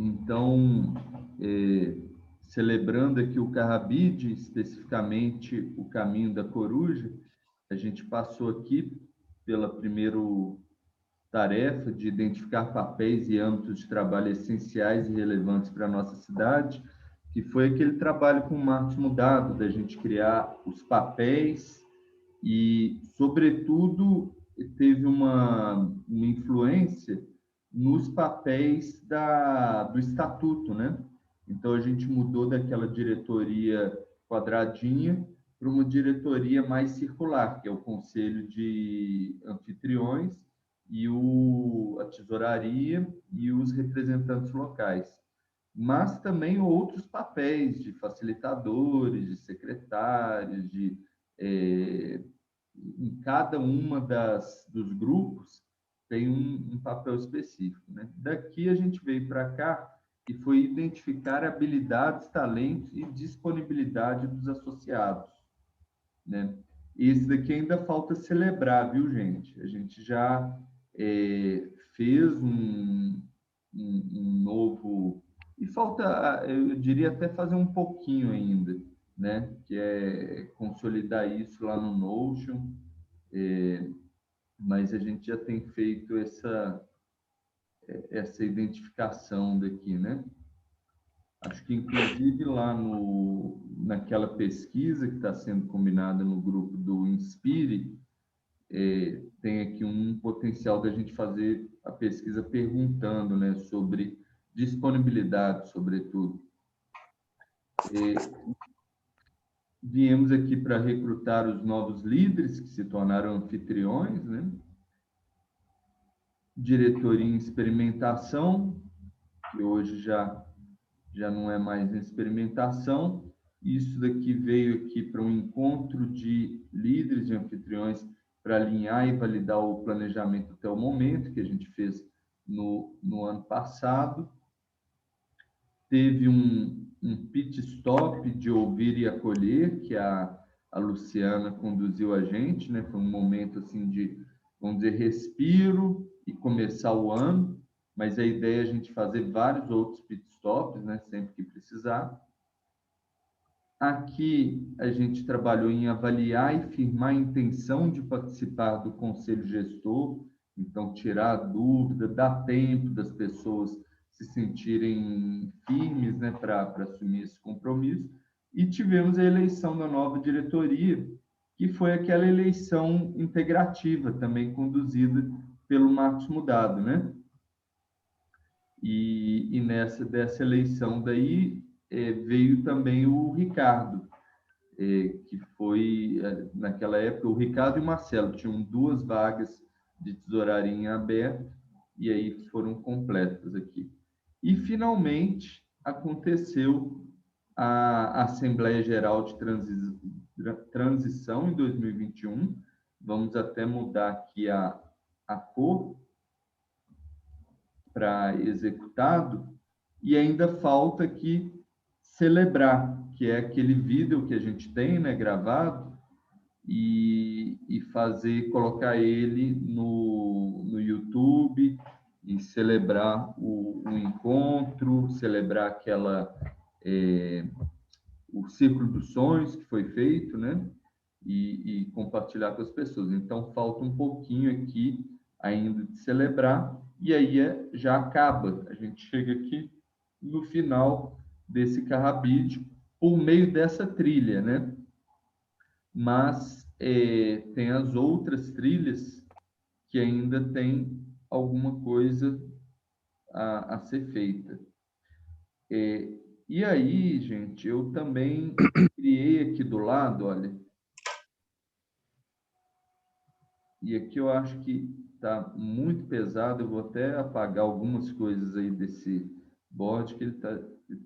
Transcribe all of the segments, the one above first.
Então, celebrando aqui o Carrabide, especificamente o Caminho da Coruja, a gente passou aqui pela primeira tarefa de identificar papéis e âmbitos de trabalho essenciais e relevantes para a nossa cidade, que foi aquele trabalho com o Marcos Mudado, da gente criar os papéis e, sobretudo, teve uma influência nos papéis do Estatuto, né? Então, a gente mudou daquela diretoria quadradinha para uma diretoria mais circular, que é o Conselho de Anfitriões e a tesouraria e os representantes locais. Mas também outros papéis de facilitadores, de secretários, em cada uma dos grupos tem um papel específico, né? Daqui a gente veio para cá e foi identificar habilidades, talentos e disponibilidade dos associados, né? Esse daqui ainda falta celebrar, viu, gente? A gente já fez um novo... E falta, eu diria, até fazer um pouquinho ainda, né? Que é consolidar isso lá no Notion, mas a gente já tem feito essa identificação daqui, né? Acho que, inclusive, lá naquela pesquisa que está sendo combinada no grupo do Inspire, tem aqui um potencial da gente fazer a pesquisa perguntando, né, sobre disponibilidade, sobretudo. Viemos aqui para recrutar os novos líderes que se tornaram anfitriões, né? Diretoria em experimentação, que hoje já não é mais em experimentação. Isso daqui veio aqui para um encontro de líderes e anfitriões para alinhar e validar o planejamento até o momento, que a gente fez no ano passado. Teve um pit stop de ouvir e acolher, que a Luciana conduziu a gente, né? Foi um momento assim de, vamos dizer, respiro e começar o ano, mas a ideia é a gente fazer vários outros pit stops, né? Sempre que precisar. Aqui a gente trabalhou em avaliar e firmar a intenção de participar do conselho gestor, então tirar a dúvida, dar tempo das pessoas se sentirem firmes, né, para assumir esse compromisso. E tivemos a eleição da nova diretoria, que foi aquela eleição integrativa, também conduzida pelo Marcos Mudado, né? E dessa eleição daí veio também o Ricardo, que foi, naquela época, o Ricardo e o Marcelo tinham 2 vagas de tesouraria em aberto, e aí foram completas aqui. E, finalmente, aconteceu a Assembleia Geral de Transição em 2021. Vamos até mudar aqui a cor para executado, e ainda falta aqui celebrar, que é aquele vídeo que a gente tem, né, gravado, e colocar ele no YouTube e celebrar o encontro, celebrar o Círculo dos Sonhos que foi feito, né? E compartilhar com as pessoas. Então, falta um pouquinho aqui ainda de celebrar, e aí já acaba. A gente chega aqui no final desse Carrabide por meio dessa trilha, né? Mas tem as outras trilhas que ainda tem alguma coisa a ser feita. E aí, gente, eu também criei aqui do lado, olha, e aqui eu acho que está muito pesado, eu vou até apagar algumas coisas aí desse board, que ele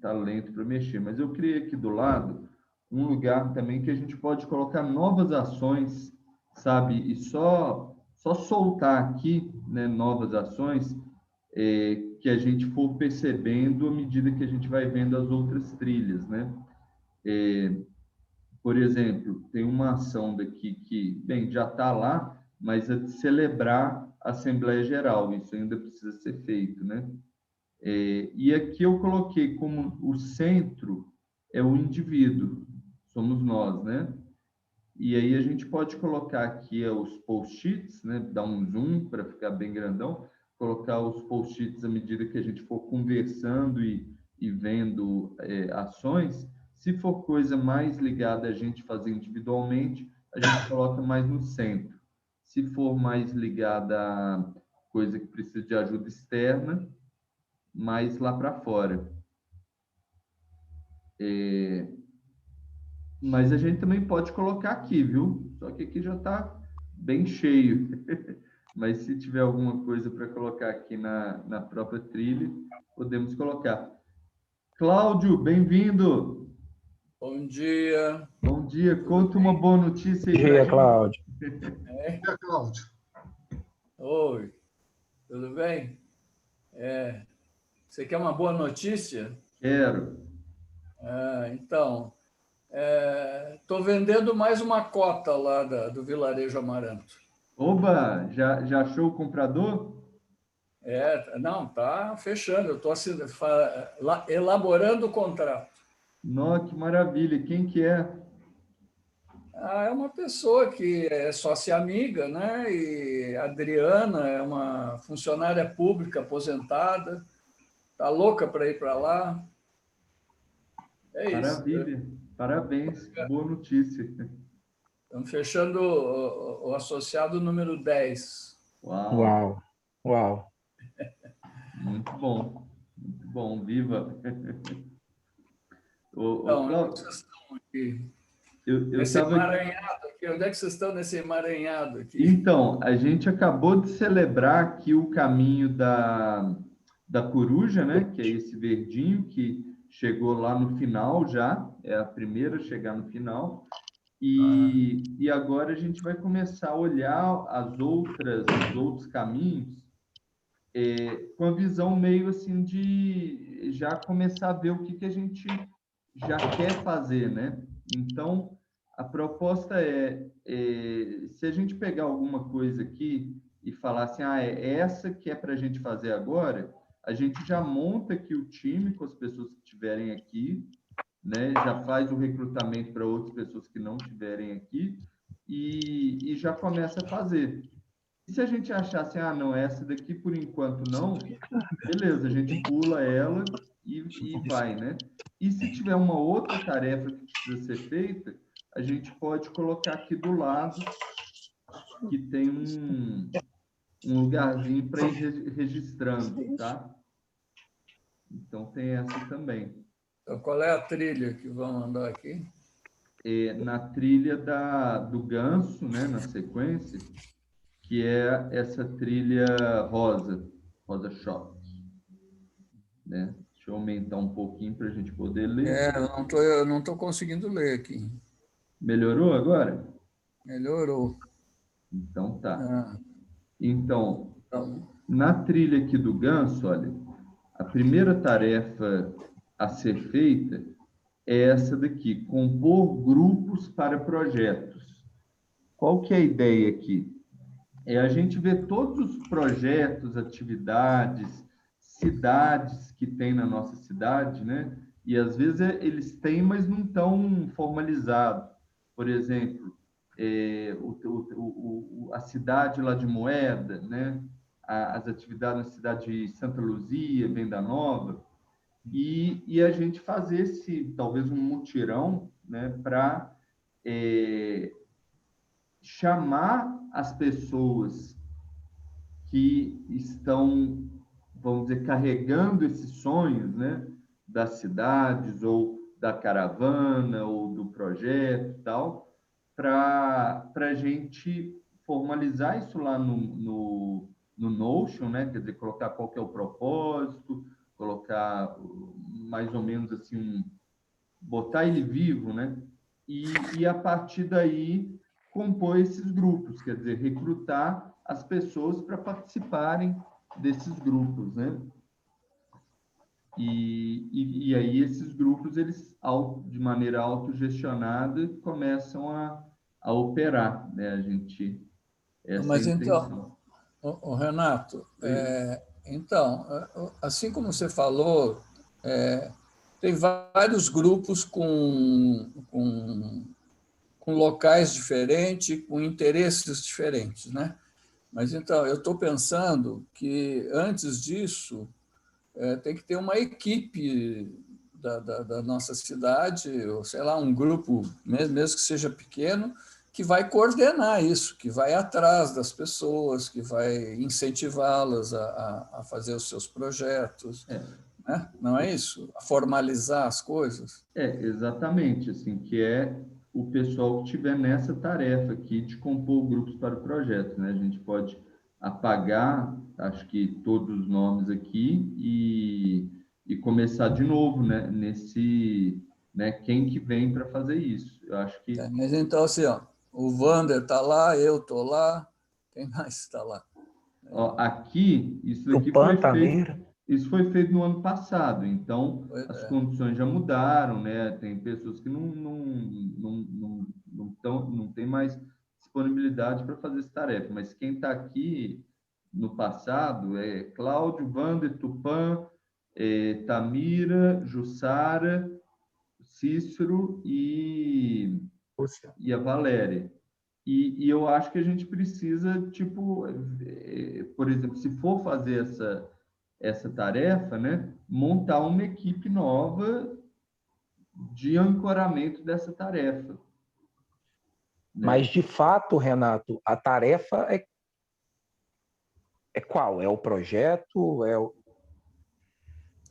tá lento para mexer, mas eu criei aqui do lado um lugar também que a gente pode colocar novas ações, sabe? E só soltar aqui, né, novas ações que a gente for percebendo à medida que a gente vai vendo as outras trilhas, né? Por exemplo, tem uma ação daqui que, bem, já está lá, mas é de celebrar a Assembleia Geral, isso ainda precisa ser feito, né? E aqui eu coloquei como o centro é o indivíduo, somos nós, né? E aí a gente pode colocar aqui os post-its, né? Dar um zoom para ficar bem grandão, colocar os post-its à medida que a gente for conversando e vendo ações. Se for coisa mais ligada a gente fazer individualmente, a gente coloca mais no centro. Se for mais ligada a coisa que precisa de ajuda externa, mais lá para fora. Mas a gente também pode colocar aqui, viu? Só que aqui já está bem cheio. Mas se tiver alguma coisa para colocar aqui na própria trilha, podemos colocar. Cláudio, bem-vindo! Bom dia. Bom dia. Conta uma boa notícia aí. Bom dia, Cláudio. Bom dia, Cláudio. Oi, tudo bem? Você quer uma boa notícia? Quero. Então, estou vendendo mais uma cota lá do Vilarejo Amaranto. Oba, já achou o comprador? Não, tá fechando. Eu estou elaborando o contrato. Nossa, que maravilha. Quem que é? É uma pessoa que é sócia amiga, né? E a Adriana é uma funcionária pública aposentada, está louca para ir para lá. É isso. Maravilha. Parabéns. Boa notícia. Estamos fechando o associado número 10. Uau. Uau, uau. Muito bom. Muito bom. Viva. Então, onde é que vocês estão aqui? Nesse emaranhado aqui. Onde é que vocês estão nesse emaranhado aqui? Então, a gente acabou de celebrar aqui o caminho da coruja, né? Que é esse verdinho que chegou lá no final já, é a primeira a chegar no final. E agora a gente vai começar a olhar os outros caminhos com a visão meio assim de já começar a ver o que a gente já quer fazer, né? Então, a proposta se a gente pegar alguma coisa aqui e falar assim, é essa que é para a gente fazer agora, a gente já monta aqui o time com as pessoas que estiverem aqui, né? Já faz o recrutamento para outras pessoas que não estiverem aqui e já começa a fazer. E se a gente achar assim, não, essa daqui por enquanto não, beleza, a gente pula ela e vai, né? E se tiver uma outra tarefa que precisa ser feita, a gente pode colocar aqui do lado que tem um lugarzinho para ir registrando, tá? Então tem essa também. Então, qual é a trilha que vão andar aqui? Na trilha do Ganso, né, na sequência, que é essa trilha rosa choque, né? Deixa eu aumentar um pouquinho para a gente poder ler. Eu não tô conseguindo ler aqui. Melhorou agora? Melhorou. Então tá. Então, na trilha aqui do Ganso, olha, a primeira tarefa a ser feita é essa daqui, compor grupos para projetos. Qual que é a ideia aqui? É a gente ver todos os projetos, atividades, cidades que tem na nossa cidade, né? E às vezes eles têm, mas não estão formalizados. Por exemplo, a cidade lá de Moeda, né? As atividades na cidade de Santa Luzia, Venda Nova, e a gente fazer talvez um mutirão, né? Para chamar as pessoas que estão, vamos dizer, carregando esses sonhos, né, das cidades ou da caravana ou do projeto e tal, para a gente formalizar isso lá no Notion, né, quer dizer, colocar qual que é o propósito, colocar mais ou menos assim, botar ele vivo, né, e a partir daí compor esses grupos, quer dizer, recrutar as pessoas para participarem desses grupos, né? E aí esses grupos, eles, de maneira autogestionada, começam a operar, né? Mas então, Renato, Então, assim como você falou, tem vários grupos com locais diferentes, com interesses diferentes, né? Mas, então, eu estou pensando que, antes disso, tem que ter uma equipe da nossa cidade, ou, sei lá, um grupo, mesmo que seja pequeno, que vai coordenar isso, que vai atrás das pessoas, que vai incentivá-las a fazer os seus projetos, né? Não é isso? A formalizar as coisas. Exatamente, assim, que é o pessoal que tiver nessa tarefa aqui de compor grupos para o projeto, né? A gente pode apagar, acho que todos os nomes aqui e começar de novo, né? Quem que vem para fazer isso? Eu acho que Mas então, assim, ó, o Wander está lá, eu estou lá, quem mais está lá? ó, aqui isso daqui Tupã, Tamira. isso foi feito no ano passado, então Pois as é. condições já mudaram, né? Tem pessoas que não tem mais disponibilidade para fazer essa tarefa, mas quem está aqui no passado é Cláudio, Wander, Tupã, Tamira, Jussara, Cícero Lúcia. e a Valéria. E eu acho que a gente precisa, tipo, por exemplo, se for fazer essa tarefa, né, montar uma equipe nova de ancoramento dessa tarefa, Mas, né? de fato, Renato, a tarefa é qual? É o projeto?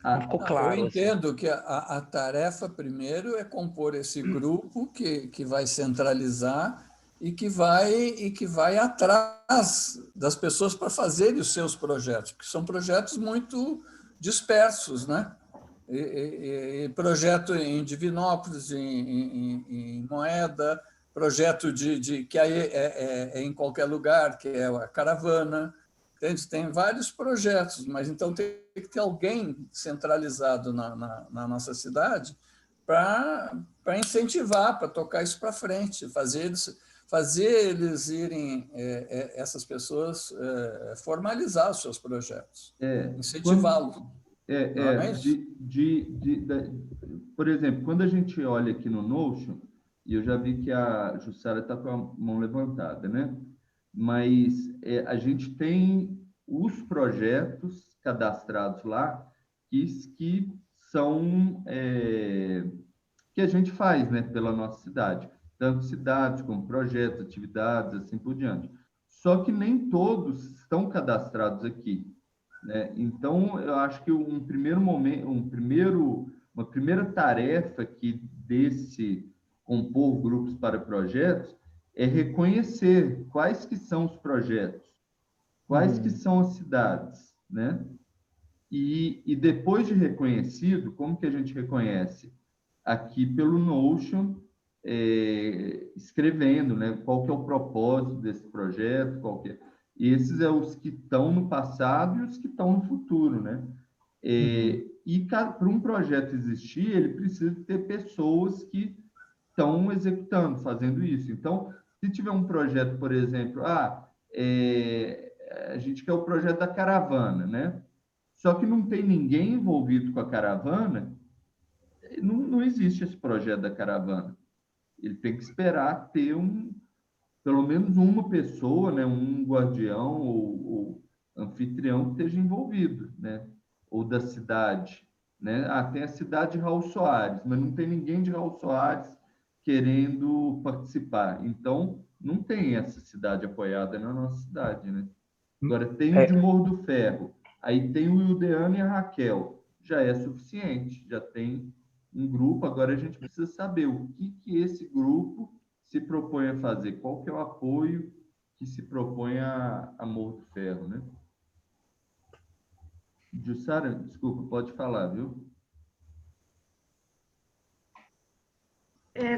Não ficou A, Eu claro, assim. entendo que a tarefa, primeiro, é compor esse grupo que vai centralizar e que vai atrás das pessoas para fazerem os seus projetos, porque são projetos muito dispersos, né? E projeto em Divinópolis, em Moeda, projeto que aí é em qualquer lugar, que é a caravana. Tem vários projetos, mas então tem que ter alguém centralizado na nossa cidade para incentivar, para tocar isso para frente, fazer eles irem, essas pessoas, formalizar os seus projetos, quando, incentivá-los. Não é isso? por exemplo, quando a gente olha aqui no Notion, e eu já vi que a Jussara está com a mão levantada, né? Mas a gente tem os projetos cadastrados lá que são que a gente faz, né, pela nossa cidade, tanto cidades como projetos, atividades, assim por diante. Só que nem todos estão cadastrados aqui, né? Então, eu acho que um primeiro momento, uma primeira tarefa que desse compor grupos para projetos é reconhecer quais que são os projetos, quais que Uhum. são as cidades, né? E depois de reconhecido, como que a gente reconhece? Aqui pelo Notion, escrevendo, né? Qual que é o propósito desse projeto, esses é os que estão no passado e os que estão no futuro, né? Uhum. E para um projeto existir, ele precisa ter pessoas que estão executando, fazendo isso. Então, se tiver um projeto, por exemplo, a gente quer o projeto da caravana, né? Só que não tem ninguém envolvido com a caravana, não existe esse projeto da caravana. Ele tem que esperar ter pelo menos uma pessoa, né, um guardião ou anfitrião que esteja envolvido, né? Ou da cidade, né? Tem a cidade de Raul Soares, mas não tem ninguém de Raul Soares querendo participar. Então, não tem essa cidade apoiada na nossa cidade, né? Agora, tem o de É, Morro do Ferro, aí tem o Ildeano e a Raquel, já é suficiente, já tem um grupo. Agora a gente precisa saber o que esse grupo se propõe a fazer, qual que é o apoio que se propõe a Morro do Ferro, né? Jussara, desculpa, pode falar, viu?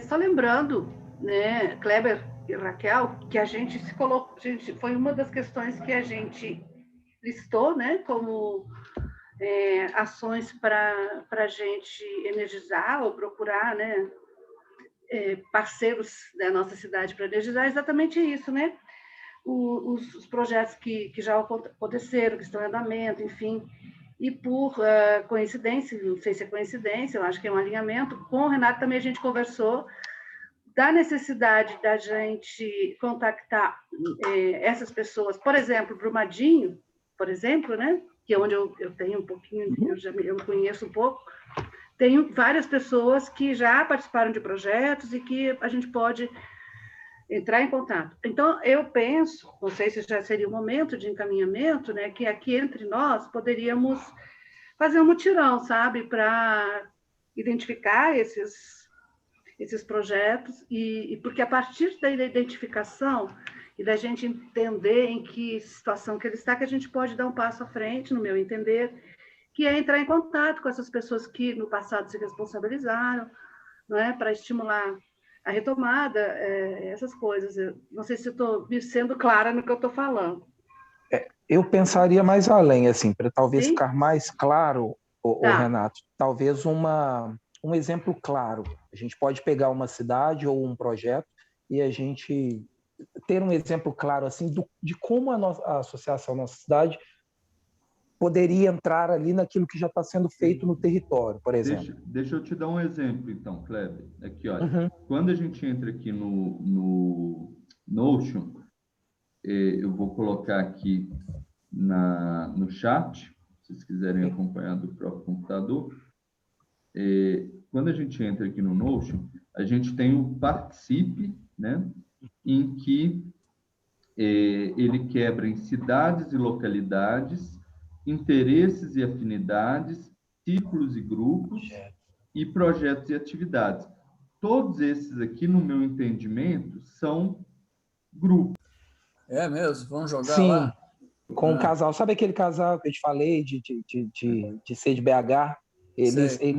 Só lembrando, né, Kleber e Raquel, que a gente se colocou, foi uma das questões que a gente listou, né, como ações para a gente energizar ou procurar, né, parceiros da nossa cidade para energizar, exatamente isso, né? os projetos que já aconteceram, que estão em andamento, enfim. E por coincidência, não sei se é coincidência, eu acho que é um alinhamento, com o Renato também a gente conversou da necessidade da gente contactar essas pessoas, por exemplo, Brumadinho, por exemplo, né? Que é onde eu tenho um pouquinho, eu conheço um pouco, tenho várias pessoas que já participaram de projetos e que a gente pode entrar em contato. Então, eu penso, não sei se já seria o momento de encaminhamento, né? Que aqui entre nós poderíamos fazer um mutirão, sabe? Para identificar esses projetos, e porque a partir da identificação e da gente entender em que situação que ele está, que a gente pode dar um passo à frente, no meu entender, que é entrar em contato com essas pessoas que no passado se responsabilizaram, não é? Para estimular a retomada, essas coisas. Eu não sei se estou sendo clara no que eu estou falando. Eu pensaria mais além, assim, para talvez Sim? ficar mais claro, Tá. Renato, talvez um exemplo claro. A gente pode pegar uma cidade ou um projeto e a gente ter um exemplo claro assim de como a associação Nossa Cidade poderia entrar ali naquilo que já está sendo feito no território, por exemplo. Deixa eu te dar um exemplo, então, Kleber. Aqui, olha, quando a gente entra aqui no Notion, eu vou colocar aqui no chat, se vocês quiserem acompanhar do próprio computador. Quando a gente entra aqui no Notion, a gente tem o Participe, né, em que ele quebra em cidades e localidades, interesses e afinidades, ciclos e grupos, e projetos e atividades. Todos esses aqui, no meu entendimento, são grupos. É mesmo? Vamos jogar Sim, lá? Com um casal. Sabe aquele casal que eu te falei de ser de BH? Eles